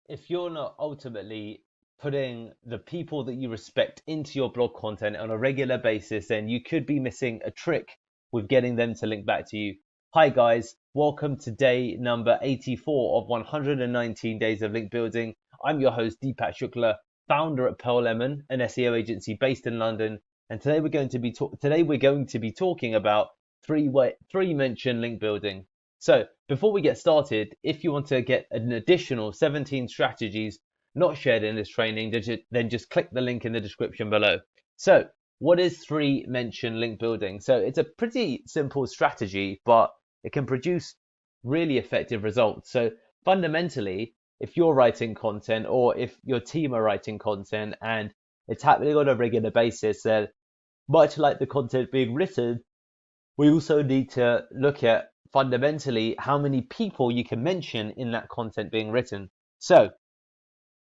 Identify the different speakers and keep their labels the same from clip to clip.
Speaker 1: if you're not ultimately putting the people that you respect into your blog content on a regular basis, then you could be missing a trick with getting them to link back to you. Hi guys, welcome to day number 84 of 119 days of link building. I'm your host Deepak Shukla, founder at Pearl Lemon, an SEO agency based in London, and today we're going to be talking about three mention link building. So before we get started, if you want to get an additional 17 strategies not shared in this training, then just click the link in the description below. So what is three mention link building? So it's a pretty simple strategy, but it can produce really effective results. So fundamentally, if you're writing content or if your team are writing content and it's happening on a regular basis, then much like the content being written, we also need to look at fundamentally how many people you can mention in that content being written. So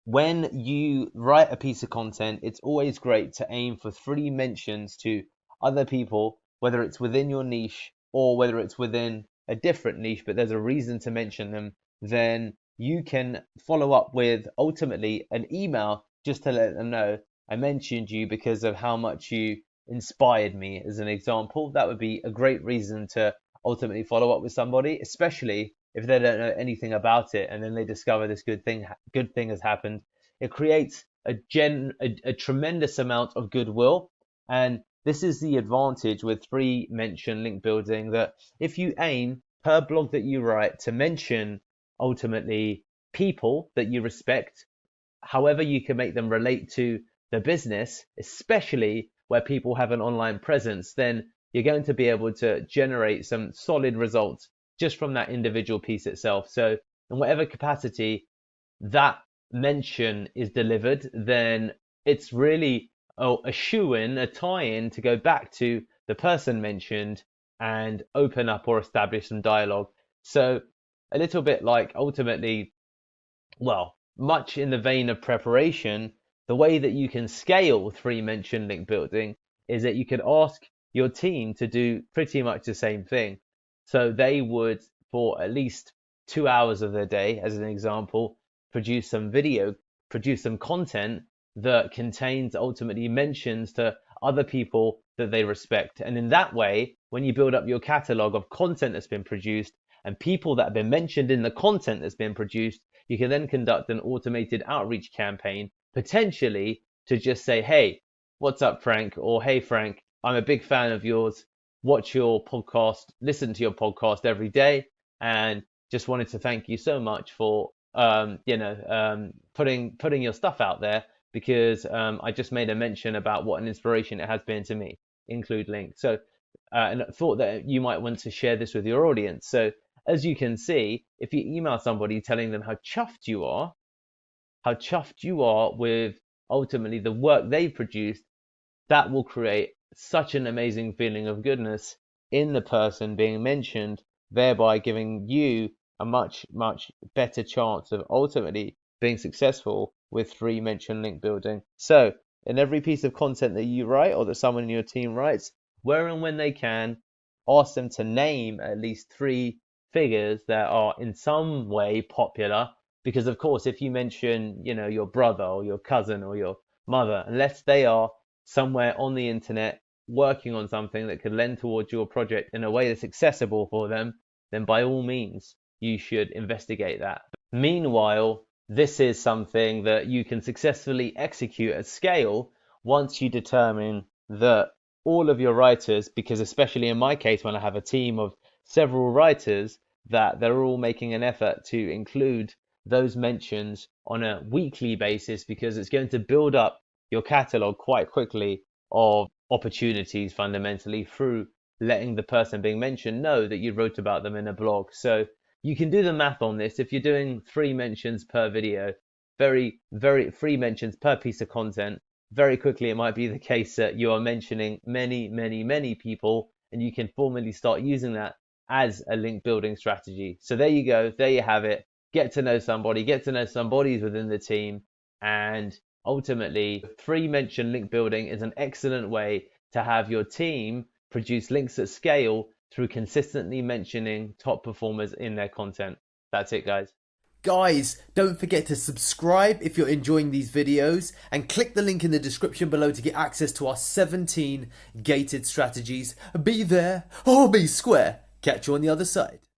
Speaker 1: when you write a piece of content, it's always great to aim for three mentions to other people, whether it's within your niche or whether it's within a different niche, but there's a reason to mention them. Then you can follow up with ultimately an email just to let them know I mentioned you because of how much you inspired me, as an example. That would be a great reason to ultimately follow up with somebody, especially if they don't know anything about it and then they discover this good thing has happened. It creates a tremendous amount of goodwill, and this is the advantage with three mention link building, that if you aim per blog that you write to mention ultimately people that you respect, however you can make them relate to the business, especially where people have an online presence, then you're going to be able to generate some solid results just from that individual piece itself. So in whatever capacity that mention is delivered, then it's really a shoe-in, a tie-in to go back to the person mentioned and open up or establish some dialogue. So a little bit like ultimately, well, much in the vein of preparation, the way that you can scale three mention link building is that you could ask your team to do pretty much the same thing. So they would, for at least 2 hours of their day, as an example, produce some video, produce some content that contains ultimately mentions to other people that they respect. And in that way, when you build up your catalog of content that's been produced and people that have been mentioned in the content that's been produced, you can then conduct an automated outreach campaign, potentially to just say, hey, what's up, Frank? Or hey, Frank, I'm a big fan of yours. Watch your podcast, listen to your podcast every day, and just wanted to thank you so much for putting your stuff out there because I just made a mention about what an inspiration it has been to me. Include link. So, and thought that you might want to share this with your audience. So as you can see, if you email somebody telling them how chuffed you are with ultimately the work they've produced, that will create such an amazing feeling of goodness in the person being mentioned, thereby giving you a much, much better chance of ultimately being successful with three mention link building. So, in every piece of content that you write or that someone in your team writes, where and when they can, ask them to name at least three figures that are in some way popular. Because of course, if you mention, your brother or your cousin or your mother, unless they are somewhere on the internet working on something that could lend towards your project in a way that's accessible for them, then by all means, you should investigate that. Meanwhile, this is something that you can successfully execute at scale once you determine that all of your writers, because especially in my case, when I have a team of several writers, that they're all making an effort to include those mentions on a weekly basis, because it's going to build up your catalog quite quickly of opportunities fundamentally through letting the person being mentioned know that you wrote about them in a blog. So you can do the math on this. If you're doing three mentions per video, very three mentions per piece of content, very quickly it might be the case that you are mentioning many people, and you can formally start using that as a link building strategy. So there you go, there you have it. Get to know somebody, get to know somebody within the team, and ultimately, three mention link building is an excellent way to have your team produce links at scale through consistently mentioning top performers in their content. That's it, guys.
Speaker 2: Guys, don't forget to subscribe if you're enjoying these videos and click the link in the description below to get access to our 17 gated strategies. Be there or be square. Catch you on the other side.